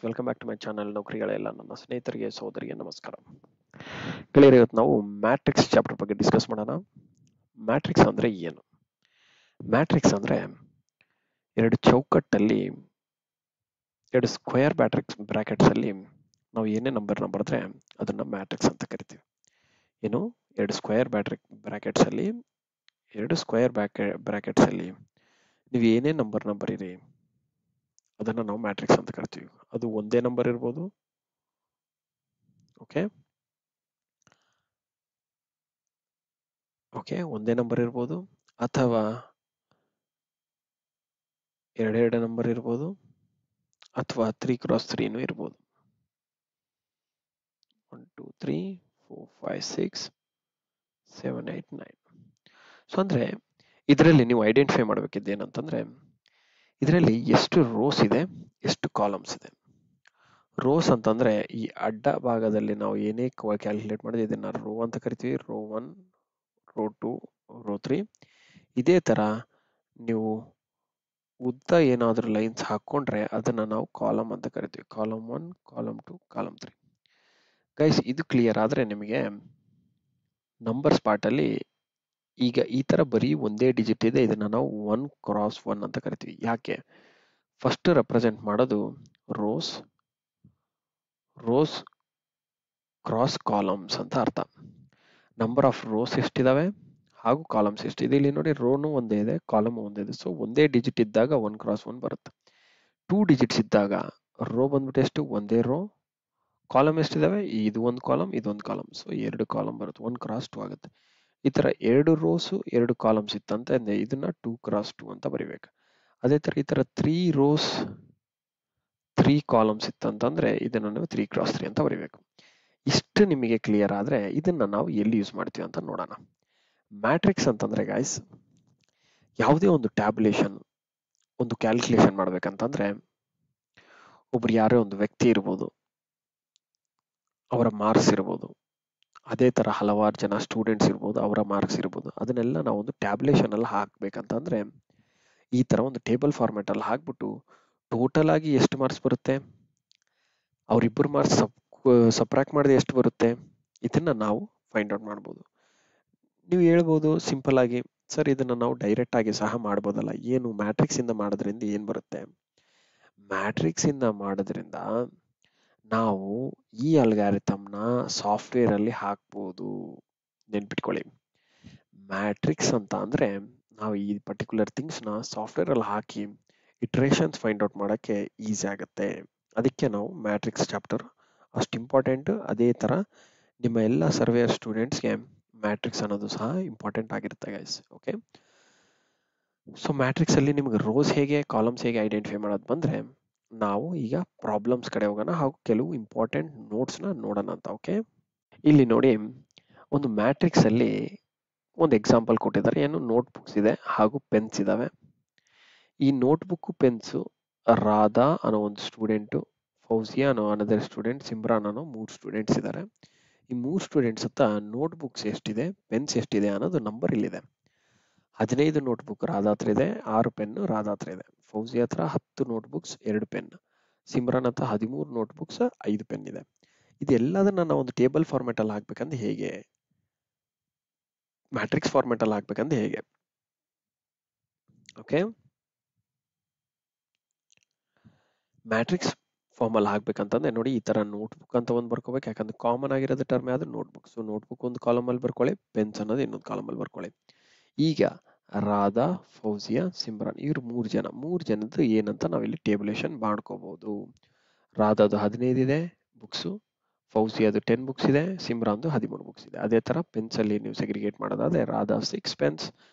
Welcome back to my channel. ನೌಕರಿಗಳೆಲ್ಲ ನನ್ನ ಸ್ನೇಹಿತರಿಗೆ ಸಹೋದರಿಗೆ ನಮಸ್ಕಾರ. ಗೆಳೆಯರೆ, ಇವತ್ತು ನಾವು ಮ್ಯಾಟ್ರಿಕ್ಸ್ ಚಾಪ್ಟರ್ ಬಗ್ಗೆ ಡಿಸ್ಕಸ್ ಮಾಡೋಣ. ಮ್ಯಾಟ್ರಿಕ್ಸ್ ಅಂದ್ರೆ ಏನು? ಮ್ಯಾಟ್ರಿಕ್ಸ್ ಅಂದ್ರೆ ಎರಡು ಚೌಕಟ್ಟಲ್ಲಿ ಎರಡು ಸ್ಕ್ವೇರ್ ಬ್ರಾಕೆಟ್ಸ್ ಅಲ್ಲಿ ನಾವು ಏನೇ ನಂಬರ್ನ ಬರೆದ್ರೆ ಅದನ್ನ ಮ್ಯಾಟ್ರಿಕ್ಸ್ ಅಂತ ಕರಿತೀವಿ. ಏನು? ಎರಡು ಸ್ಕ್ವೇರ್ ಬ್ರಾಕೆಟ್ಸ್ ಅಲ್ಲಿ ನೀವು ಏನೇ ನಂಬರ್ನ ಬರೀರಿ ಅದನ್ನ ನಾವು ಮ್ಯಾಟ್ರಿಕ್ಸ್ ಅಂತ ಕರಿತೀವಿ. ಅದು ಒಂದೇ ನಂಬರ್ ಇರ್ಬೋದು, ಒಂದೇ ನಂಬರ್ ಇರ್ಬೋದು, ಅಥವಾ ಎರಡೆರಡು ನಂಬರ್ ಇರ್ಬೋದು, ಅಥವಾ 3x3 ಇರ್ಬೋದು. 1 2 3 4 5 6 7 8 9. ಸೊ ಅಂದ್ರೆ ಇದರಲ್ಲಿ ನೀವು ಐಡೆಂಟಿಫೈ ಮಾಡಬೇಕಿದ್ದು ಏನಂತಂದ್ರೆ, ಇದರಲ್ಲಿ ಎಷ್ಟು ರೋಸ್ ಇದೆ, ಎಷ್ಟು ಕಾಲಮ್ಸ್ ಇದೆ. ರೋಸ್ ಅಂತಂದ್ರೆ ಈ ಅಡ್ಡ ಭಾಗದಲ್ಲಿ ನಾವು ಏನೇ ಕ್ಯಾಲ್ಕುಲೇಟ್ ಮಾಡಿದ್ರೆ ಇದನ್ನ ರೋ ಅಂತ ಕರಿತೀವಿ. Row 1, row 2, row 3. ಇದೇ ತರ ನೀವು ಉದ್ದ ಏನಾದ್ರೂ ಲೈನ್ಸ್ ಹಾಕೊಂಡ್ರೆ ಅದನ್ನ ನಾವು ಕಾಲಮ್ ಅಂತ ಕರಿತೀವಿ. Column 1, column 2, column 3. ಗೈಸ್, ಇದು ಕ್ಲಿಯರ್ ಆದ್ರೆ ನಿಮಗೆ ನಂಬರ್ಸ್ ಪಾರ್ಟ್ ಅಲ್ಲಿ ಈಗ ಈ ತರ ಬರೀ ಒಂದೇ ಡಿಜಿಟ್ ಇದೆ, ಇದನ್ನ ನಾವು 1x1 ಅಂತ ಕರಿತೀವಿ. ಯಾಕೆ? ಫಸ್ಟ್ ರೆಪ್ರೆಸೆಂಟ್ ಮಾಡೋದು ರೋಸ್ ಕ್ರಾಸ್ ಕಾಲಮ್ಸ್ ಅಂತ ಅರ್ಥ. ನಂಬರ್ ಆಫ್ ರೋಸ್ ಎಷ್ಟಿದಾವೆ ಹಾಗೂ ಕಾಲಮ್ಸ್ ಎಷ್ಟಿದೆ. ಇಲ್ಲಿ ನೋಡಿ, ರೋನು ಒಂದೇ ಇದೆ, ಕಾಲಮ್ ಒಂದೇ ಇದೆ. ಸೊ ಒಂದೇ ಡಿಜಿಟ್ ಇದ್ದಾಗ 1x1 ಬರುತ್ತೆ. 2 ಡಿಜಿಟ್ಸ್ ಇದ್ದಾಗ ರೋ ಬಂದ್ಬಿಟ್ಟು ಎಷ್ಟು? ಒಂದೇ ರೋ. ಕಾಲಮ್ ಎಷ್ಟಿದಾವೆ? ಇದು ಒಂದು ಕಾಲಮ್, ಇದೊಂದು ಕಾಲಮ್. ಸೊ 2 ಕಾಲಮ್ ಬರುತ್ತೆ. 1x2 ಆಗುತ್ತೆ. ಈ ತರ 2 ರೋಸ್ 2 ಕಾಲಮ್ಸ್ ಇತ್ತಂತ ಇದನ್ನ 2x2 ಅಂತ ಬರಿಬೇಕು. ಅದೇ ತರ ಈ ತರ 3 ರೋಸ್ 3 ಕಾಲಮ್ಸ್ ಇತ್ತಂತಂದ್ರೆ ಇದನ್ನ ನಾವು 3x3 ಅಂತ ಬರಿಬೇಕು. ಇಷ್ಟು ನಿಮಗೆ ಕ್ಲಿಯರ್ ಆದ್ರೆ ಇದನ್ನ ನಾವು ಎಲ್ಲಿ ಯೂಸ್ ಮಾಡ್ತೀವಿ ಅಂತ ನೋಡೋಣ. ಮ್ಯಾಟ್ರಿಕ್ಸ್ ಅಂತಂದ್ರೆ ಗಾಯ್ಸ್, ಯಾವುದೇ ಒಂದು ಟ್ಯಾಬ್ಯುಲೇಷನ್, ಒಂದು ಕ್ಯಾಲ್ಕುಲೇಷನ್ ಮಾಡ್ಬೇಕಂತಂದ್ರೆ ಒಬ್ರು ಯಾರೇ ಒಂದು ವ್ಯಕ್ತಿ ಇರ್ಬೋದು, ಅವರ ಮಾರ್ಕ್ಸ್ ಇರ್ಬೋದು, ಅದೇ ತರ ಹಲವಾರು ಜನ ಸ್ಟೂಡೆಂಟ್ಸ್ ಇರ್ಬೋದು, ಅವರ ಮಾರ್ಕ್ಸ್ ಇರ್ಬೋದು. ಅದನ್ನೆಲ್ಲ ನಾವು ಒಂದು ಟ್ಯಾಬ್ಯುಲೇಷನ್ ಅಲ್ಲಿ ಹಾಕ್ಬೇಕಂತಂದ್ರೆ ಈ ತರ ಒಂದು ಟೇಬಲ್ ಫಾರ್ಮೆಟ್ ಅಲ್ಲಿ ಹಾಕ್ಬಿಟ್ಟು ಟೋಟಲ್ ಆಗಿ ಎಷ್ಟು ಮಾರ್ಕ್ಸ್ ಬರುತ್ತೆ, ಅವರಿಬ್ಬರು ಮಾರ್ಕ್ಸ್ ಸಬ್ಟ್ರಾಕ್ಟ್ ಮಾಡಿದ್ರೆ ಎಷ್ಟು ಬರುತ್ತೆ, ಇದನ್ನ ನಾವು ಫೈಂಡ್ ಔಟ್ ಮಾಡ್ಬೋದು. ನೀವು ಹೇಳ್ಬೋದು ಸಿಂಪಲ್ ಆಗಿ, ಸರ್ ಇದನ್ನ ನಾವು ಡೈರೆಕ್ಟ್ ಆಗಿ ಸಹ ಮಾಡ್ಬೋದಲ್ಲ, ಏನು ಮ್ಯಾಟ್ರಿಕ್ಸ್ ಇಂದ ಮಾಡೋದ್ರಿಂದ ಏನ್ ಬರುತ್ತೆ? ಮ್ಯಾಟ್ರಿಕ್ಸ್ ಇಂದ ಮಾಡೋದ್ರಿಂದ ನಾವು ಈ ಅಲ್ಗಾರಿಥಮ್ನ ಸಾಫ್ಟ್ವೇರ್ ಅಲ್ಲಿ ಹಾಕ್ಬೋದು. ನೆನ್ಪಿಟ್ಕೊಳ್ಳಿ, ಮ್ಯಾಟ್ರಿಕ್ಸ್ ಅಂತ ಅಂದ್ರೆ ನಾವು ಈ ಪರ್ಟಿಕ್ಯುಲರ್ ಥಿಂಗ್ಸ್ ನ ಸಾಫ್ಟ್ವೇರ್ ಅಲ್ಲಿ ಹಾಕಿ ಇಟರೇಷನ್ಸ್ ಫೈಂಡ್ ಔಟ್ ಮಾಡಕ್ಕೆ ಈಸಿ ಆಗುತ್ತೆ. ಅದಕ್ಕೆ ನಾವು ಮ್ಯಾಟ್ರಿಕ್ಸ್ ಚಾಪ್ಟರ್ ಅಷ್ಟು ಇಂಪಾರ್ಟೆಂಟ್. ಅದೇ ತರ ನಿಮ್ಮ ಎಲ್ಲ ಸರ್ವೇಯರ್ ಸ್ಟೂಡೆಂಟ್ಸ್ಗೆ ಮ್ಯಾಟ್ರಿಕ್ಸ್ ಅನ್ನೋದು ಸಹ ಇಂಪಾರ್ಟೆಂಟ್ ಆಗಿರುತ್ತೆ ಗೈಸ್. ಓಕೆ, ಸೊ ಮ್ಯಾಟ್ರಿಕ್ಸ್ ಅಲ್ಲಿ ನಿಮ್ಗೆ ರೋಸ್ ಹೇಗೆ, ಕಾಲಮ್ಸ್ ಹೇಗೆ ಐಡೆಂಟಿಫೈ ಮಾಡೋದು ಬಂದ್ರೆ ನಾವು ಈಗ ಪ್ರಾಬ್ಲಮ್ಸ್ ಕಡೆ ಹೋಗೋಣ ಹಾಗೂ ಕೆಲವು ಇಂಪಾರ್ಟೆಂಟ್ ನೋಟ್ಸ್ ನ ನೋಡೋಣ ಅಂತ. ಓಕೆ, ಇಲ್ಲಿ ನೋಡಿ, ಒಂದು ಮ್ಯಾಟ್ರಿಕ್ಸ್ ಅಲ್ಲಿ ಒಂದು ಎಕ್ಸಾಂಪಲ್ ಕೊಟ್ಟಿದ್ದಾರೆ. ಏನು? ನೋಟ್ ಬುಕ್ಸ್ ಇದೆ ಹಾಗೂ ಪೆನ್ಸ್ ಇದಾವೆ. ಈ ನೋಟ್ ಬುಕ್ ಪೆನ್ಸು ರಾಧಾ ಅನ್ನೋ ಒಂದು ಸ್ಟೂಡೆಂಟ್, ಫೌಜಿಯಾ ಅನ್ನೋ ಅನದರ್ ಸ್ಟೂಡೆಂಟ್, ಸಿಮ್ರಾನ್ ಅನ್ನೋ 3 ಸ್ಟೂಡೆಂಟ್ಸ್ ಇದ್ದಾರೆ. ಈ 3 ಸ್ಟೂಡೆಂಟ್ಸ್ ಹತ್ತ ನೋಟ್ ಬುಕ್ಸ್ ಎಷ್ಟಿದೆ, ಪೆನ್ಸ್ ಎಷ್ಟಿದೆ ಅನ್ನೋದು ನಂಬರ್ ಇಲ್ಲಿದೆ. 15 ನೋಟ್ ಬುಕ್ ರಾಧಾ ಹತ್ರ ಇದೆ, 6 ಪೆನ್ ರಾಧಾ ಹತ್ರ ಇದೆ. ಫೌಜಿಯಾ ಹತ್ರ 10 ನೋಟ್ ಬುಕ್ಸ್ 2 ಪೆನ್, ಸಿಮ್ರಾನ್ ಹತ್ರ 13 ನೋಟ್ ಬುಕ್ಸ್ 5 ಪೆನ್ ಇದೆ. ಇದೆಲ್ಲದನ್ನ ನಾವು ಒಂದು ಟೇಬಲ್ ಫಾರ್ಮೆಟ್ ಅಲ್ಲಿ ಹಾಕ್ಬೇಕಂದ್ರೆ ಹೇಗೆ, ಮ್ಯಾಟ್ರಿಕ್ಸ್ ಫಾರ್ಮೆಟ್ ಅಲ್ಲಿ ಹಾಕ್ಬೇಕಂದ್ರೆ ಹೇಗೆ? ಓಕೆ, ಮ್ಯಾಟ್ರಿಕ್ಸ್ ಫಾರ್ಮ್ ಅಲ್ಲಿ ಹಾಕ್ಬೇಕಂತಂದ್ರೆ ನೋಡಿ, ಈ ತರ ನೋಟ್ ಬುಕ್ ಅಂತ ಒಂದು ಬರ್ಕೋಬೇಕು. ಯಾಕಂದ್ರೆ ಕಾಮನ್ ಆಗಿರೋದು ಟರ್ಮ್ ಯಾವ್ದು? Note book. So note book ಒಂದು ಕಾಲಮ್ ಅಲ್ಲಿ ಬರ್ಕೊಳ್ಳಿ, ಪೆನ್ಸ್ ಅನ್ನೋದು ಇನ್ನೊಂದು ಕಾಲಮ್ ಅಲ್ಲಿ ಬರ್ಕೊಳ್ಳಿ. ಈಗ ರಾಧಾ, ಫೌಜಿಯಾ, ಸಿಮ್ರಾನ್ ಇವ್ರು 3 ಜನದ್ದು ಏನಂತ ನಾವಿಲ್ಲಿ ಟೇಬುಲೇಷನ್ ಮಾಡ್ಕೋಬಹುದು. ರಾಧಾದು 15 ಇದೆ ಬುಕ್ಸ್, ಫೌಜಿಯಾದು 10 ಬುಕ್ಸ್ ಇದೆ, ಸಿಮ್ರಾನ್ದು 13 ಬುಕ್ಸ್ ಇದೆ. ಅದೇ ತರ ಪೆನ್ಸ್ ಅಲ್ಲಿ ನೀವು ಸೆಗ್ರಿಗೇಟ್ ಮಾಡೋದಾದ್ರೆ Radha 6 pens,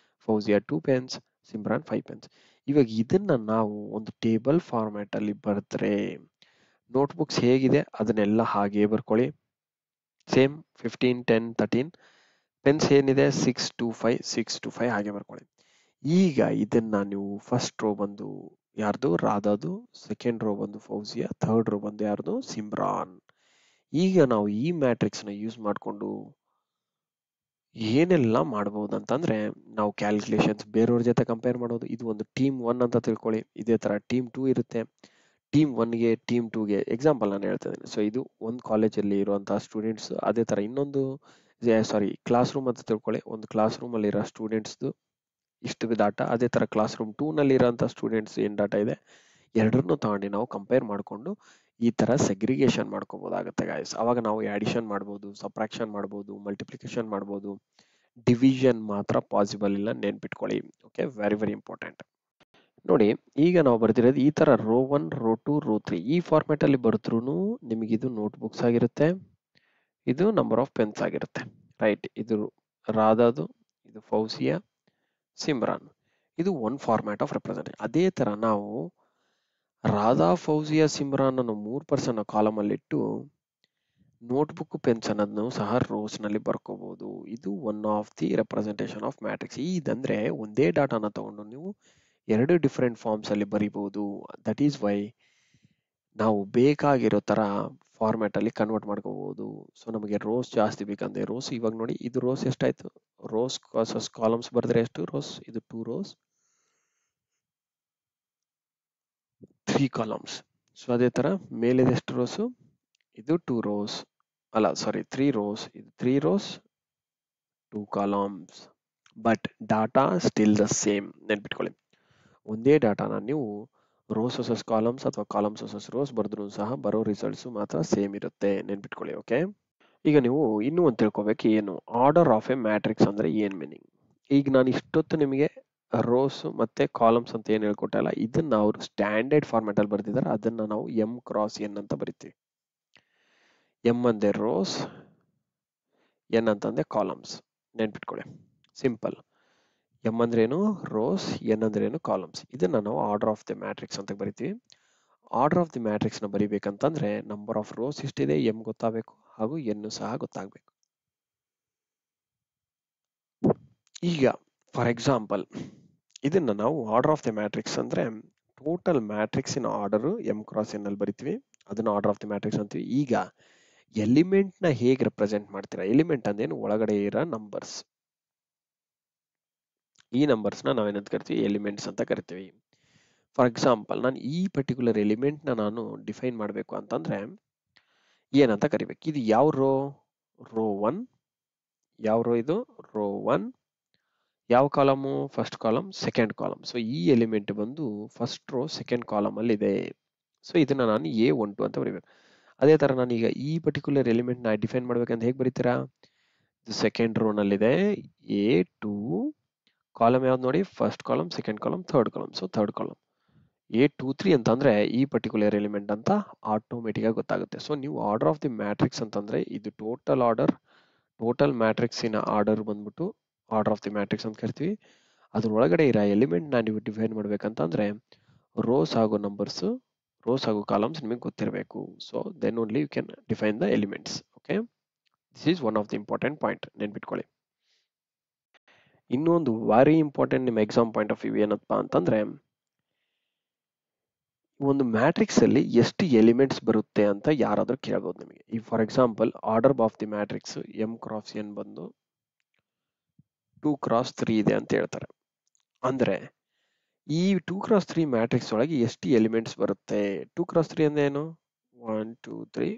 Fauzia 2 pens, Simran 5 pens. ಇವಾಗ ಇದನ್ನ ನಾವು ಒಂದು ಟೇಬಲ್ ಫಾರ್ಮ್ಯಾಟ್ ಅಲ್ಲಿ ಬರೆದ್ರೆ ನೋಟ್ ಬುಕ್ಸ್ ಹೇಗಿದೆ ಅದನ್ನೆಲ್ಲ ಹಾಗೆ ಬರ್ಕೊಳ್ಳಿ. ಸೇಮ್ 15 10 13. ಪೆನ್ಸ್ ಏನಿದೆ 6 2 5 6 2 5 ಹಾಗೆ ಬರ್ಕೊಳ್ಳಿ. ಈಗ ಇದನ್ನ ನೀವು ಫಸ್ಟ್ ರೋ ಬಂದು ಯಾರ್ದು? ರಾಧಾದು. ಸೆಕೆಂಡ್ ರೋ ಬಂದು ಫೌಜಿಯಾ, ಥರ್ಡ್ ರೋ ಬಂದು ಯಾರ್ದು? ಸಿಮ್ರಾನ್. ಈಗ ನಾವು ಈ ಮ್ಯಾಟ್ರಿಕ್ಸ್ ನ ಯೂಸ್ ಮಾಡಿಕೊಂಡು ಏನೆಲ್ಲ ಮಾಡಬಹುದು ಅಂತಂದ್ರೆ, ನಾವು ಕ್ಯಾಲ್ಕುಲೇಷನ್ಸ್ ಬೇರೆಯವ್ರ ಜೊತೆ ಕಂಪೇರ್ ಮಾಡೋದು. ಇದು ಒಂದು ಟೀಮ್ 1 ಅಂತ ತಿಳ್ಕೊಳ್ಳಿ. ಇದೇ ತರ ಟೀಮ್ 2 ಇರುತ್ತೆ, ಟೀಮ್ ಒನ್ಗೆ ಟೀಮ್ ಟೂಗೆ ಎಕ್ಸಾಂಪಲ್ ನಾನು ಹೇಳ್ತಾ ಇದ್ದೀನಿ. ಸೊ ಇದು ಒಂದು ಕಾಲೇಜಲ್ಲಿ ಇರುವಂತಹ ಸ್ಟೂಡೆಂಟ್ಸ್, ಅದೇ ತರ ಇನ್ನೊಂದು ಕ್ಲಾಸ್ ರೂಮ್ ಅಂತ ತಿಳ್ಕೊಳ್ಳಿ. ಒಂದು ಕ್ಲಾಸ್ ರೂಮ್ ಅಲ್ಲಿ ಇರೋ ಸ್ಟೂಡೆಂಟ್ಸ್ದು ಇಷ್ಟು ಡಾಟಾ, ಅದೇ ತರ ಕ್ಲಾಸ್ ರೂಮ್ 2 ನಲ್ಲಿ ಇರೋಂಥ ಸ್ಟೂಡೆಂಟ್ಸ್ ಏನ್ ಡಾಟಾ ಇದೆ ಎರಡನ್ನೂ ತಗೊಂಡು ನಾವು ಕಂಪೇರ್ ಮಾಡಿಕೊಂಡು ಈ ತರ ಸೆಗ್ರಿಗೇಷನ್ ಮಾಡ್ಕೋಬಹುದಾಗುತ್ತೆ ಗಾಯ್ಸ್. ಅವಾಗ ನಾವು ಆಡಿಷನ್ ಮಾಡ್ಬೋದು, ಸಬ್ಟ್ರಾಕ್ಷನ್ ಮಾಡ್ಬೋದು, ಮಲ್ಟಿಪ್ಲಿಕೇಶನ್ ಮಾಡ್ಬೋದು. ಡಿವಿಷನ್ ಮಾತ್ರ ಪಾಸಿಬಲ್ ಇಲ್ಲ, ನೆನ್ಪಿಟ್ಕೊಳ್ಳಿ. Okay, very very important. ನೋಡಿ, ಈಗ ನಾವು ಬರ್ತಿರೋದು ಈ ತರ ರೋ 1, ರೋ 2, ರೋ 3 ಈ ಫಾರ್ಮ್ಯಾಟ್ ಅಲ್ಲಿ ಬರ್ತ್ರು ನಿಮಗೆ ಇದು ನೋಟ್ ಬುಕ್ಸ್ ಆಗಿರುತ್ತೆ, ಇದು ನಂಬರ್ ಆಫ್ ಪೆನ್ಸ್ ಆಗಿರುತ್ತೆ. ರೈಟ್, ಇದು ರಾಧಾದು, ಇದು ಫೌಸಿಯಾ, ಸಿಮ್ರಾನ್. ಇದು ಒನ್ ಫಾರ್ಮ್ಯಾಟ್ ಆಫ್ ರೆಪ್ರೆಸೆಂಟೇಷನ್. ಅದೇ ತರ ನಾವು ರಾಧಾ, ಫೌಜಿಯಾ, ಸಿಮ್ರಾನ್ ಅನ್ನೋ 3 ಪರ್ಸನ್ ಕಾಲಮ್ ಅಲ್ಲಿ ಇಟ್ಟು ನೋಟ್ಬುಕ್ ಪೆನ್ಸ್ ಅನ್ನೋದನ್ನು ಸಹ ರೋಸ್ ನಲ್ಲಿ ಬರ್ಕೋಬಹುದು. ಇದು one of the representation of matrix. ಇದಂದ್ರೆ ಒಂದೇ ಡಾಟಾನ ತಗೊಂಡು ನೀವು ಎರಡು ಡಿಫ್ರೆಂಟ್ ಫಾರ್ಮ್ಸ್ ಅಲ್ಲಿ ಬರಿಬಹುದು. ದಟ್ ಈಸ್ ವೈ ನಾವು ಬೇಕಾಗಿರೋ ತರ ಫಾರ್ಮ್ಯಾಟ್ ಅಲ್ಲಿ ಕನ್ವರ್ಟ್ ಮಾಡ್ಕೋಬಹುದು. ಸೊ ನಮಗೆ ರೋಸ್ ಜಾಸ್ತಿ ಬೇಕಂದ್ರೆ ರೋಸ್, ಇವಾಗ ನೋಡಿ ಇದು ರೋಸ್ ಎಷ್ಟಾಯ್ತು, ರೋಸ್ ಕಾಲಮ್ಸ್ ಬರೆದ್ರೆ ಎಷ್ಟು ರೋಸ್, ಇದು 2 ರೋಸ್ 3 ಕಾಲಮ್ಸ್. ಸೊ ಅದೇ ತರ ಮೇಲಿದೆ ಎಷ್ಟು ರೋಸ್, ಇದು 2 ರೋಸ್, ಅಲ್ಲ ಸಾರಿ 3 ರೋಸ್, ಇದು 3 rose 2 columns. But data still the same. ನೆನ್ಪಿಟ್ಕೊಳ್ಳಿ, ಒಂದೇ ಡಾಟಾನ ನೀವು ರೋಸ್ ವರ್ಸಸ್ ಕಾಲಮ್ಸ್ ಅಥವಾ ಕಾಲಮ್ಸ್ ವರ್ಸಸ್ ರೋಸ್ ಬರೆದ್ರು ಸಹ ಬರೋ ರಿಸಲ್ಟ್ಸ್ ಮಾತ್ರ ಸೇಮ್ ಇರುತ್ತೆ. ನೆನ್ಪಿಟ್ಕೊಳ್ಳಿ. ಓಕೆ, ಈಗ ನೀವು ಇನ್ನೂ ಒಂದು ತಿಳ್ಕೊಬೇಕು, ಏನು ಆರ್ಡರ್ ಆಫ್ ಎ ಮ್ಯಾಟ್ರಿಕ್ಸ್ ಅಂದ್ರೆ ಏನ್ ಮೀನಿಂಗ್. ಈಗ ನಾನು ಇಷ್ಟೊತ್ತು ನಿಮಗೆ ರೋಸ್ ಮತ್ತೆ ಕಾಲಮ್ಸ್ ಅಂತ ಏನ್ ಹೇಳ್ಕೊಟ್ಟಲ್ಲ, ಇದನ್ನ ಅವರು ಸ್ಟ್ಯಾಂಡರ್ಡ್ ಫಾರ್ಮ್ಯಾಟ್ ಅಲ್ಲಿ ಬರ್ತಿದ್ದಾರೆ. ಅದನ್ನ ನಾವು ಎಂ ಕ್ರಾಸ್ ಎನ್ ಅಂತ ಬರಿತೀವಿ. ಎಂ ಅಂದ್ರೆ ರೋಸ್, ಎನ್ ಅಂತಂದ್ರೆ ಕಾಲಮ್ಸ್. ನೆನ್ಪಿಟ್ಕೊಳ್ಳಿ, ಸಿಂಪಲ್. ಎಂ ಅಂದ್ರೆ ಏನು ರೋಸ್, ಎನ್ ಅಂದ್ರೆ ಏನು ಕಾಲಮ್ಸ್. ಇದನ್ನ ನಾವು ಆರ್ಡರ್ ಆಫ್ ದಿ ಮ್ಯಾಟ್ರಿಕ್ಸ್ ಅಂತ ಬರಿತೀವಿ. ಆರ್ಡರ್ ಆಫ್ ದಿ ಮ್ಯಾಟ್ರಿಕ್ಸ್ ನ ಬರಿಬೇಕಂತಂದ್ರೆ ನಂಬರ್ ಆಫ್ ರೋಸ್ ಎಷ್ಟಿದೆ ಎಂ ಗೊತ್ತಾಗಬೇಕು, ಹಾಗೂ ಎನ್ ಸಹ ಗೊತ್ತಾಗಬೇಕು. ಈಗ ಫಾರ್ ಎಕ್ಸಾಂಪಲ್ ಇದನ್ನ ನಾವು ಆರ್ಡರ್ ಆಫ್ ದಿ ಮ್ಯಾಟ್ರಿಕ್ಸ್ ಅಂದ್ರೆ total matrix in order M cross N ಅಲ್ಲಿ ಬರಿತೀವಿ. ಅದನ್ನ ಆರ್ಡರ್ ಆಫ್ ದಿ ಮ್ಯಾಟ್ರಿಕ್ಸ್ ಅಂತೀವಿ. ಈಗ ಎಲಿಮೆಂಟ್ ನ ಹೇಗೆ ರೆಪ್ರೆಸೆಂಟ್ ಮಾಡ್ತೀರಾ, ಎಲಿಮೆಂಟ್ ಅಂದೇನು ಒಳಗಡೆ ಇರೋ ನಂಬರ್ಸ್. ಈ ನಂಬರ್ಸ್ ನ ನಾವೇನಂತ ಕರಿತೀವಿ, ಎಲಿಮೆಂಟ್ಸ್ ಅಂತ ಕರಿತೀವಿ. ಫಾರ್ ಎಕ್ಸಾಂಪಲ್ ನಾನು ಈ ಪರ್ಟಿಕ್ಯುಲರ್ ಎಲಿಮೆಂಟ್ ನ ನಾನು ಡಿಫೈನ್ ಮಾಡಬೇಕು ಅಂತಂದ್ರೆ ಏನಂತ ಕರಿಬೇಕು. ಇದು ಯಾವ ರೋ, ರೋ 1. ಯಾವ ರೋ ಇದು, ರೋ 1. ಯಾವ column, first column, second column. So ಈ ಎಲಿಮೆಂಟ್ ಬಂದು ಫಸ್ಟ್ ರೋ ಸೆಕೆಂಡ್ ಕಾಲಮ್ ಅಲ್ಲಿ ಇದೆ. ಸೊ ಇದನ್ನ ನಾನು A12 ಅಂತ ಬರೀಬೇಕು. ಅದೇ ತರ ನಾನು ಈಗ ಈ ಪರ್ಟಿಕ್ಯುಲರ್ ಎಲಿಮೆಂಟ್ ನ ಡಿಫೈನ್ ಮಾಡ್ಬೇಕಂತ ಹೇಗೆ ಬರೀತೀರಾ, ಸೆಕೆಂಡ್ ರೋ ನಲ್ಲಿದೆ A2, ಕಾಲಮ್ ಯಾವ್ದು ನೋಡಿ, first column, second column, third column. So third column A23 ಅಂತಂದ್ರೆ ಈ ಪರ್ಟಿಕ್ಯುಲರ್ ಎಲಿಮೆಂಟ್ ಅಂತ ಆಟೋಮೆಟಿಕ್ ಆಗಿ ಗೊತ್ತಾಗುತ್ತೆ. ಸೊ ನೀವು ಆರ್ಡರ್ ಆಫ್ ದಿ ಮ್ಯಾಟ್ರಿಕ್ಸ್ ಅಂತಂದ್ರೆ ಇದು total order, total matrix in order ಬಂದ್ಬಿಟ್ಟು ಆರ್ಡರ್ ಆಫ್ ದಿ ಮ್ಯಾಟ್ರಿಕ್ಸ್ ಅಂತ ಕರಿತೀವಿ. ಅದ್ರ ಒಳಗಡೆ ಇರೋ ಎಲಿಮೆಂಟ್ ನ ನೀವು ಡಿಫೈನ್ ಮಾಡ್ಬೇಕಂತಂದ್ರೆ ರೋಸ್ ಹಾಗೂ ನಂಬರ್ಸ್, ರೋಸ್ ಹಾಗೂ ಕಾಲಮ್ಸ್ ನಿಮಗೆ ಗೊತ್ತಿರಬೇಕು. So then only you can define the elements. Okay, this is one of the important point, ನೆನ್ಪಿಟ್ಕೊಳ್ಳಿ. ಇನ್ನೊಂದು ವೆರಿ ಇಂಪಾರ್ಟೆಂಟ್ ನಿಮ್ಮ ಎಕ್ಸಾಮ್ ಪಾಯಿಂಟ್ ಆಫ್ ವ್ಯೂ ಏನಪ್ಪ ಅಂತಂದ್ರೆ, ಒಂದು ಮ್ಯಾಟ್ರಿಕ್ಸ್ ಅಲ್ಲಿ ಎಷ್ಟು ಎಲಿಮೆಂಟ್ಸ್ ಬರುತ್ತೆ ಅಂತ ಯಾರಾದ್ರೂ ಕೇಳಬಹುದು ನಿಮಗೆ. ಈ for example order of the matrix M cross N ಬಂದು 2 ಕ್ರಾಸ್ 3 ಇದೆ ಅಂತ ಹೇಳ್ತಾರೆ. ಅಂದ್ರೆ ಈ 2 ಕ್ರಾಸ್ 3 ಮ್ಯಾಟ್ರಿಕ್ಸ್ ಒಳಗೆ ಎಷ್ಟು ಎಲಿಮೆಂಟ್ಸ್ ಬರುತ್ತೆ. 2 ಕ್ರಾಸ್ 3 ಅಂದ್ರೆ ಏನು, 1 2 3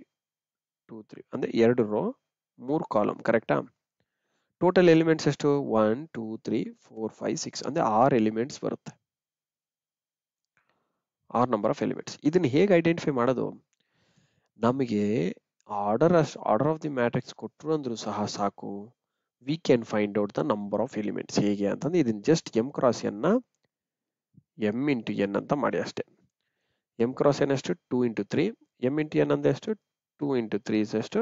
2 3 ಅಂದ್ರೆ 2 ರೋ 3 ಕಾಲಮ್, ಕರೆಕ್ಟಾ. ಟೋಟಲ್ ಎಲಿಮೆಂಟ್ಸ್ ಎಷ್ಟು, 1 2 3 4 5 6 ಅಂದ್ರೆ 6 ಎಲಿಮೆಂಟ್ಸ್ ಬರುತ್ತೆ. 6 ನಂಬರ್ ಆಫ್ ಎಲಿಮೆಂಟ್ಸ್. ಇದನ್ನ ಹೇಗೆ ಐಡೆಂಟಿಫೈ ಮಾಡೋದು, ನಮಗೆ ಆರ್ಡರ್ ಆಫ್ ದಿ ಮ್ಯಾಟ್ರಿಕ್ಸ್ ಕೊಟ್ಟರು ಅಂದ್ರೂ ಸಹ ಸಾಕು, we can find out the number of elements. ಹೇಗೆ ಅಂತಂದ್ರೆ ಇದನ್ನ ಜಸ್ಟ್ ಎಂ ಕ್ರಾಸ್ ಎನ್ ನ ಎಂ ಇಂಟು ಎನ್ ಅಂತ ಮಾಡಿ ಅಷ್ಟೇ. ಎಂ ಕ್ರಾಸ್ ಎನ್ ಎಷ್ಟು, 2 ಇಂಟು 3, ಎಂ ಇಂಟು ಎನ್ ಅಂದ್ರೆ ಎಷ್ಟು, 2 ಇಂಟು 3 ಇಸ್ ಎಷ್ಟು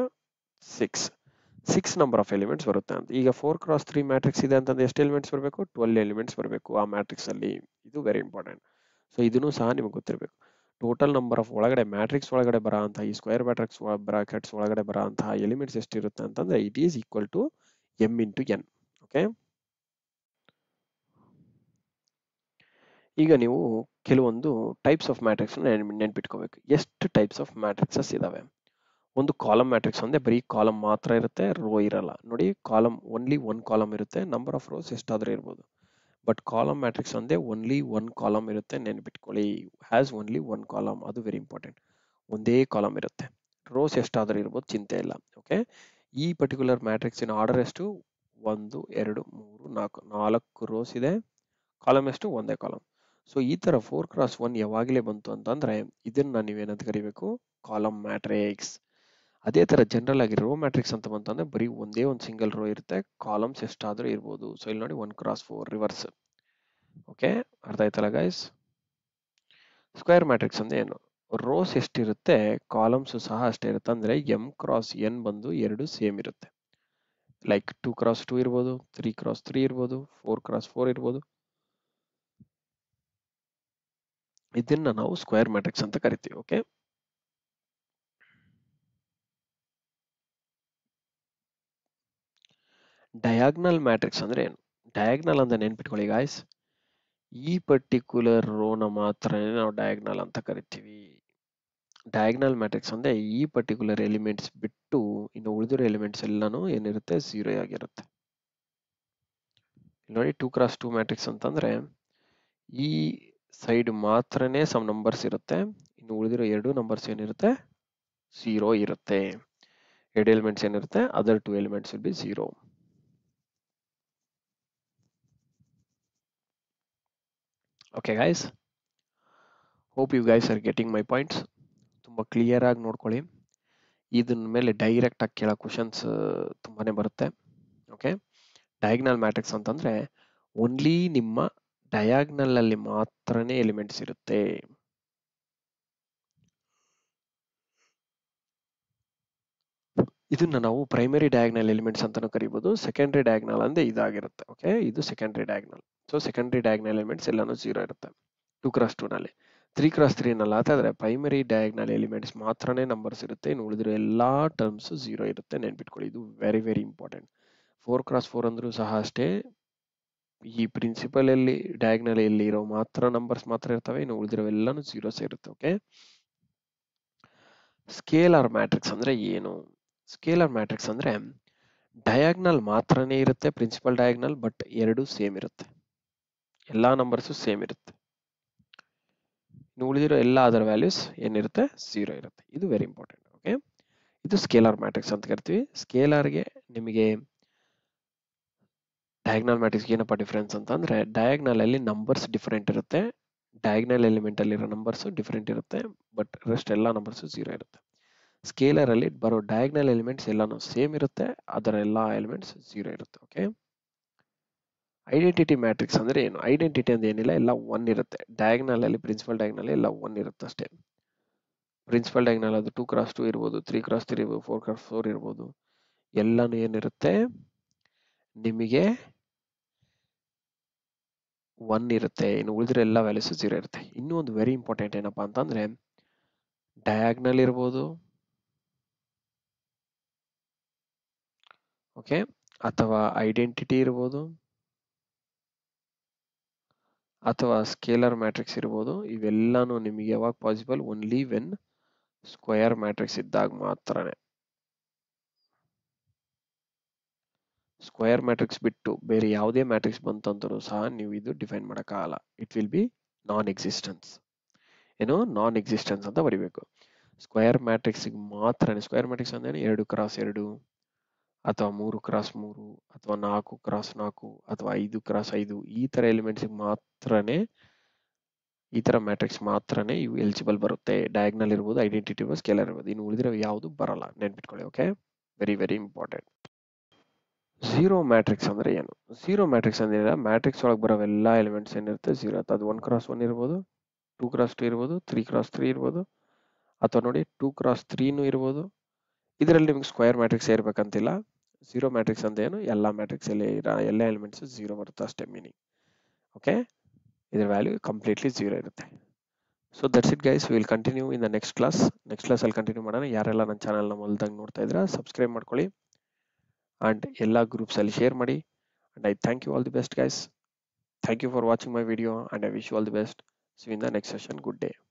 6 ನಂಬರ್ ಆಫ್ ಎಲಿಮೆಂಟ್ಸ್ ಬರುತ್ತೆ ಅಂತ. ಈಗ 4 ಕ್ರಾಸ್ 3 ಮ್ಯಾಟ್ರಿಕ್ಸ್ ಇದೆ ಅಂತಂದ್ರೆ ಎಷ್ಟು ಎಲಿಮೆಂಟ್ಸ್ ಬರಬೇಕು, 12 ಎಲಿಮೆಂಟ್ಸ್ ಬರಬೇಕು ಆ ಮ್ಯಾಟ್ರಿಕ್ಸ್ ಅಲ್ಲಿ. ಇದು ವೆರಿ ಇಂಪಾರ್ಟೆಂಟ್. ಸೊ ಇದನ್ನು ಸಹ ನಿಮಗೆ ಗೊತ್ತಿರಬೇಕು. ಟೋಟಲ್ ನಂಬರ್ ಆಫ್ ಒಳಗಡೆ ಮ್ಯಾಟ್ರಿಕ್ಸ್ ಒಳಗಡೆ ಬರೋ ಅಂತ ಈ ಸ್ಕ್ವೇರ್ ಮ್ಯಾಟ್ರಿಕ್ಸ್ ಬ್ರಾಕೆಟ್ಸ್ ಒಳಗಡೆ ಬರೋ ಅಂತಹ ಎಲಿಮೆಂಟ್ಸ್ ಎಷ್ಟಿರುತ್ತೆ ಅಂತಂದ್ರೆ it is equal to M into N. Okay, ಈಗ ನೀವು ಕೆಲವೊಂದು ಟೈಪ್ಸ್ ಆಫ್ ಮ್ಯಾಟ್ರಿಕ್ಸ್ ನೆನ್ಪಿಟ್ಕೋಬೇಕು. ಎಷ್ಟು ಟೈಪ್ಸ್ ಆಫ್ ಮ್ಯಾಟ್ರಿಕ್ಸಸ್ ಇದಾವೆ. ಒಂದು ಕಾಲಮ್ ಮ್ಯಾಟ್ರಿಕ್ಸ್ ಅಂದ್ರೆ ಬರೀ ಕಾಲಮ್ ಮಾತ್ರ ಇರುತ್ತೆ, ರೋ ಇರಲ್ಲ. ನೋಡಿ, ಕಾಲಮ್ ಓನ್ಲಿ 1 ಕಾಲಮ್ ಇರುತ್ತೆ, ನಂಬರ್ ಆಫ್ ರೋಸ್ ಎಷ್ಟಾದ್ರೂ ಇರ್ಬೋದು. ಬಟ್ ಕಾಲಮ್ ಮ್ಯಾಟ್ರಿಕ್ಸ್ ಅಂದ್ರೆ ಓನ್ಲಿ ಒನ್ ಕಾಲಮ್ ಇರುತ್ತೆ, ನೆನ್ಪಿಟ್ಕೊಳ್ಳಿ. ಹ್ಯಾಸ್ ಓನ್ಲಿ ಒನ್ ಕಾಲಮ್, ಅದು ವೆರಿ ಇಂಪಾರ್ಟೆಂಟ್. ಒಂದೇ ಕಾಲಮ್ ಇರುತ್ತೆ. ರೋಸ್ ಎಷ್ಟಾದರೂ ಇರ್ಬೋದು, ಚಿಂತೆ ಇಲ್ಲ. ಓಕೆ, ಈ ಪರ್ಟಿಕ್ಯುಲರ್ ಮ್ಯಾಟ್ರಿಕ್ಸಿನ ಆರ್ಡರ್ ಎಷ್ಟು? 1 2 3 4 4 ರೋಸ್ ಇದೆ. ಕಾಲಮ್ ಎಷ್ಟು? ಒಂದೇ ಕಾಲಮ್. ಸೊ ಈ ತರ 4x1 ಯಾವಾಗಲೇ ಬಂತು ಅಂತಂದ್ರೆ ಇದನ್ನ ನೀವೇನಂತ ಕರಿಬೇಕು? Column matrix. ಅದೇ ತರ ಜನರಲ್ ಆಗಿ ರೋ ಮ್ಯಾಟ್ರಿಕ್ಸ್ ಅಂತ ಬಂತಂದ್ರೆ ಬರೀ ಒಂದೇ ಒಂದು ಸಿಂಗಲ್ ರೋ ಇರುತ್ತೆ, ಕಾಲಮ್ಸ್ ಎಷ್ಟಾದ್ರೂ ಇರ್ಬೋದು. ಸೊ ಇಲ್ಲಿ ನೋಡಿ 1x4 ರಿವರ್ಸ್. ಓಕೆ, ಅರ್ಥ ಆಯ್ತಲ್ಲ ಗೈಸ್? ಸ್ಕ್ವೇರ್ ಮ್ಯಾಟ್ರಿಕ್ಸ್ ಅಂದ್ರೆ ಏನು? ರೋಸ್ ಎಷ್ಟಿರುತ್ತೆ, ಕಾಲಮ್ಸ್ ಸಹ ಅಷ್ಟೇ ಇರುತ್ತೆ. ಅಂದ್ರೆ m×n ಬಂದು ಎರಡು ಸೇಮ್ ಇರುತ್ತೆ. ಲೈಕ್ 2x2 ಇರ್ಬೋದು, 3x3 ಇರ್ಬೋದು, 4x4 ಇರ್ಬೋದು. ಇದನ್ನ ನಾವು ಸ್ಕ್ವೇರ್ ಮ್ಯಾಟ್ರಿಕ್ಸ್ ಅಂತ ಕರಿತೀವಿ. ಓಕೆ, ಡಯಾಗ್ನಲ್ ಮ್ಯಾಟ್ರಿಕ್ಸ್ ಅಂದ್ರೆ ಏನು? ಡಯಾಗ್ನಲ್ ಅಂತ ನೆನ್ಪಿಟ್ಕೊಳ್ಳಿ ಗಾಯ್ಸ್. ಈ ಪರ್ಟಿಕ್ಯುಲರ್ ರೋನ ಮಾತ್ರನೇ ನಾವು ಡಯಾಗ್ನಲ್ ಅಂತ ಕರಿತೀವಿ. ಡಯಾಗ್ನಲ್ ಮ್ಯಾಟ್ರಿಕ್ಸ್ ಅಂದ್ರೆ ಈ ಪರ್ಟಿಕ್ಯುಲರ್ ಎಲಿಮೆಂಟ್ಸ್ ಬಿಟ್ಟು ಇನ್ನು ಉಳಿದಿರೋ ಎಲಿಮೆಂಟ್ಸ್ ಎಲ್ಲಾನು ಏನಿರುತ್ತೆ? 0 ಆಗಿರುತ್ತೆ. ನೋಡಿ 2x2 ಮ್ಯಾಟ್ರಿಕ್ಸ್ ಅಂತಂದ್ರೆ ಈ ಸೈಡ್ ಮಾತ್ರನೇ ಸಮ್ ನಂಬರ್ಸ್ ಇರುತ್ತೆ, ಇನ್ನು ಉಳಿದಿರೋ ಎರಡು ನಂಬರ್ಸ್ ಏನಿರುತ್ತೆ? 0 ಇರುತ್ತೆ. ಎರಡು ಎಲಿಮೆಂಟ್ಸ್ ಏನಿರುತ್ತೆ? Other 2 elements will be 0. Okay guys, hope you guys are getting my points. ತುಂಬಾ ಕ್ಲಿಯರ್ ಆಗಿ ನೋಡ್ಕೊಳ್ಳಿ. ಇದನ್ನ ಮೇಲೆ ಡೈರೆಕ್ಟ್ ಆಗಿ ಕೇಳೋ ಕ್ವಶನ್ಸ್ ತುಂಬಾನೇ ಬರುತ್ತೆ. ಓಕೆ, ಡಯಾಗ್ನಲ್ ಮ್ಯಾಟ್ರಿಕ್ಸ್ ಅಂತಂದ್ರೆ ಓನ್ಲಿ ನಿಮ್ಮ ಡಯಾಗ್ನಲ್ ಅಲ್ಲಿ ಮಾತ್ರನೇ ಎಲಿಮೆಂಟ್ಸ್ ಇರುತ್ತೆ. ಇದನ್ನ ನಾವು ಪ್ರೈಮರಿ ಡಯಾಗ್ನಲ್ ಎಲಿಮೆಂಟ್ಸ್ ಅಂತಾನೂ ಕರಿಬಹುದು. ಸೆಕೆಂಡರಿ ಡಯಾಗ್ನಲ್ ಅಂದ್ರೆ ಇದಾಗಿರುತ್ತೆ. ಓಕೆ, ಇದು secondary diagonal. So secondary diagonal elements ಎಲ್ಲಾನು 0 ಇರುತ್ತೆ 2x2 ನಲ್ಲಿ. 3x3 ನಲ್ಲಿ ಆದ್ರೆ ಪ್ರೈಮರಿ ಡಯಾಗ್ನಲ್ ಎಲಿಮೆಂಟ್ಸ್ ಮಾತ್ರನೇ ನಂಬರ್ಸ್ ಇರುತ್ತೆ, ಇನ್ನು ಉಳಿದಿರೋ ಎಲ್ಲಾ ಟರ್ಮ್ಸ್ 0 ಇರುತ್ತೆ. ನೆನ್ಪಿಟ್ಕೊಳ್ಳಿ, ಇದು ವೆರಿ ವೆರಿ ಇಂಪಾರ್ಟೆಂಟ್. 4x4 ಅಂದ್ರೂ ಸಹ ಅಷ್ಟೇ, ಈ ಪ್ರಿನ್ಸಿಪಲ್ ಅಲ್ಲಿ ಡಯಾಗ್ನಲ್ ಅಲ್ಲಿ ಇರೋ ಮಾತ್ರ ನಂಬರ್ಸ್ ಮಾತ್ರ ಇರ್ತವೆ, ಇನ್ನು ಉಳಿದಿರೋ ಎಲ್ಲಾನು 0 ಇರುತ್ತೆ. ಓಕೆ, ಸ್ಕೇಲಾರ್ ಮ್ಯಾಟ್ರಿಕ್ಸ್ ಅಂದ್ರೆ ಏನು? ಸ್ಕೇಲಾರ್ ಮ್ಯಾಟ್ರಿಕ್ಸ್ ಅಂದ್ರೆ ಡಯಾಗ್ನಲ್ ಮಾತ್ರನೇ ಇರುತ್ತೆ, ಪ್ರಿನ್ಸಿಪಲ್ ಡಯಾಗ್ನಲ್, ಬಟ್ ಎರಡು ಸೇಮ್ ಇರುತ್ತೆ, ಎಲ್ಲಾ ನಂಬರ್ಸ್ ಸೇಮ್ ಇರುತ್ತೆ. ಇನ್ನು ಉಳಿದಿರೋ ಎಲ್ಲ ಅದರ್ ವ್ಯಾಲ್ಯೂಸ್ ಏನಿರುತ್ತೆ? 0 ಇರುತ್ತೆ. ಇದು ವೆರಿ ಇಂಪಾರ್ಟೆಂಟ್. ಓಕೆ, ಇದು ಸ್ಕೇಲಾರ್ ಮ್ಯಾಟ್ರಿಕ್ಸ್ ಅಂತ ಕರಿತೀವಿ. ಸ್ಕೇಲಾರ್ಗೆ ನಿಮಗೆ ಡಯಾಗ್ನಲ್ ಮ್ಯಾಟ್ರಿಕ್ಸ್ ಏನಪ್ಪ ಡಿಫರೆನ್ಸ್ ಅಂತಂದ್ರೆ ಡಯಾಗ್ನಲ್ ಅಲ್ಲಿ ನಂಬರ್ಸ್ ಡಿಫರೆಂಟ್ ಇರುತ್ತೆ, ಡಯಾಗ್ನಲ್ ಎಲಿಮೆಂಟ್ ಅಲ್ಲಿರೋ ನಂಬರ್ಸ್ ಡಿಫರೆಂಟ್ ಇರುತ್ತೆ, ಬಟ್ ರೆಸ್ಟ್ ಎಲ್ಲ ನಂಬರ್ಸ್ 0 ಇರುತ್ತೆ. ಸ್ಕೇಲರ್ ಅಲ್ಲಿ ಬರೋ ಡಯಾಗ್ನಲ್ ಎಲಿಮೆಂಟ್ಸ್ ಎಲ್ಲಾನು ಸೇಮ್ ಇರುತ್ತೆ, ಅದರ ಎಲ್ಲ ಎಲಿಮೆಂಟ್ಸ್ 0 ಇರುತ್ತೆ. ಓಕೆ, ಐಡೆಂಟಿಟಿ ಮ್ಯಾಟ್ರಿಕ್ಸ್ ಅಂದ್ರೆ ಏನು? ಐಡೆಂಟಿಟಿ ಅಂದ್ರೆ ಏನಿಲ್ಲ, ಎಲ್ಲ 1 ಇರುತ್ತೆ. ಡಯಾಗ್ನಲ್ ಅಲ್ಲಿ ಪ್ರಿನ್ಸಿಪಲ್ ಡಯಾಗ್ನಲ್ ಎಲ್ಲ 1 ಇರುತ್ತೆ ಅಷ್ಟೇ. ಪ್ರಿನ್ಸಿಪಲ್ ಡಯಾಗ್ನಲ್ ಅದು 2x2 ಇರ್ಬೋದು, 3x3 ಇರ್ಬೋದು, 4x4 ಇರ್ಬೋದು, ಎಲ್ಲಾನು ಏನಿರುತ್ತೆ? ನಿಮಗೆ 1 ಇರುತ್ತೆ, ಇನ್ನು ಉಳಿದಿರೋ ಎಲ್ಲ ವ್ಯಾಲ್ಯೂಸ್ 0 ಇರುತ್ತೆ. ಇನ್ನೂ ಒಂದು ವೆರಿ ಇಂಪಾರ್ಟೆಂಟ್ ಏನಪ್ಪಾ ಅಂತಂದ್ರೆ ಡಯಾಗ್ನಲ್ ಇರ್ಬೋದು, ಓಕೆ, ಅಥವಾ ಐಡೆಂಟಿಟಿ ಇರ್ಬೋದು, ಅಥವಾ ಸ್ಕೇಲರ್ ಮ್ಯಾಟ್ರಿಕ್ಸ್ ಇರ್ಬೋದು. ಇವೆಲ್ಲಾನು ನಿಮಗೆ ಯಾವಾಗ possible? Only when square matrix ಇದ್ದಾಗ ಮಾತ್ರನೇ. ಸ್ಕ್ವೇರ್ ಮ್ಯಾಟ್ರಿಕ್ಸ್ ಬಿಟ್ಟು ಬೇರೆ ಯಾವುದೇ ಮ್ಯಾಟ್ರಿಕ್ಸ್ ಬಂತಂದ್ರೂ ಸಹ ನೀವು ಇದು ಡಿಫೈನ್ ಮಾಡೋಕ್ಕಾಗಲ್ಲ. It will B non existence. ಏನು? ನಾನ್ ಎಕ್ಸಿಸ್ಟೆನ್ಸ್ ಅಂತ ಬರಿಬೇಕು. ಸ್ಕ್ವೇರ್ ಮ್ಯಾಟ್ರಿಕ್ಸ್ ಮಾತ್ರ. ಸ್ಕ್ವೇರ್ ಮ್ಯಾಟ್ರಿಕ್ಸ್ ಅಂದ್ರೆ 2x2 ಅಥವಾ 3x3 ಅಥವಾ 4x4 ಅಥವಾ 5x5 ಈ ತರ ಎಲಿಮೆಂಟ್ಸ್ ಮಾತ್ರನೇ, ಈ ತರ ಮ್ಯಾಟ್ರಿಕ್ಸ್ ಮಾತ್ರನೇ ಇವು ಎಲಿಜಿಬಲ್ ಬರುತ್ತೆ. ಡಯಾಗ್ನಲ್ ಇರ್ಬೋದು, ಐಡೆಂಟಿಟಿ ಇರ್ಬೋದು, ಸ್ಕೇಲರ್ ಇರ್ಬೋದು, ಇನ್ನು ಉಳಿದಿರೋ ಯಾವುದು ಬರಲ್ಲ. ನೆನ್ಪಿಟ್ಕೊಳ್ಳಿ. Okay, very very important. Zero matrix ಅಂದ್ರೆ ಏನು? ಝೀರೋ ಮ್ಯಾಟ್ರಿಕ್ಸ್ ಅಂದ್ರೆ ಮ್ಯಾಟ್ರಿಕ್ಸ್ ಒಳಗೆ ಬರೋ ಎಲ್ಲಾ ಎಲಿಮೆಂಟ್ಸ್ ಏನಿರುತ್ತೆ 0 ಇರುತ್ತೆ. ಅದು 1x1 ಇರ್ಬೋದು, 2x2 ಇರ್ಬೋದು, 3x3 ಇರ್ಬೋದು, ಅಥವಾ ನೋಡಿ 2x3 ಇರ್ಬೋದು. ಇದರಲ್ಲಿ ನಿಮ್ಗೆ ಸ್ಕ್ವೇರ್ ಮ್ಯಾಟ್ರಿಕ್ಸ್ ಇರ್ಬೇಕಂತಿಲ್ಲ. ಝೀರೋ ಮ್ಯಾಟ್ರಿಕ್ಸ್ ಅಂದ್ರೆ ಏನು? ಎಲ್ಲಾ ಮ್ಯಾಟ್ರಿಕ್ಸ್ ಅಲ್ಲಿ ಎಲ್ಲ ಎಲಿಮೆಂಟ್ಸ್ 0 ಬರುತ್ತೆ ಅಷ್ಟೇ ಮೀನಿಂಗ್. ಓಕೆ, ಇದರ ವ್ಯಾಲ್ಯೂ ಕಂಪ್ಲೀಟ್ಲಿ 0 ಇರುತ್ತೆ. So that's it guys, will continue in the next class. Next class ಅಲ್ಲಿ ಕಂಟಿನ್ಯೂ ಮಾಡೋಣ. ಯಾರೆಲ್ಲ ನನ್ನ ಚಾನಲ್ನ ಮೊದಲಾಗಿ ನೋಡ್ತಾ ಇದ್ರ ಸಬ್ಸ್ಕ್ರೈಬ್ ಮಾಡ್ಕೊಳ್ಳಿ and ಎಲ್ಲ ಗ್ರೂಪ್ಸ್ ಅಲ್ಲಿ ಶೇರ್ ಮಾಡಿ. and I thank you all the best guys. Thank you for watching my video and I wish you all the best. See you in the next session. Good day.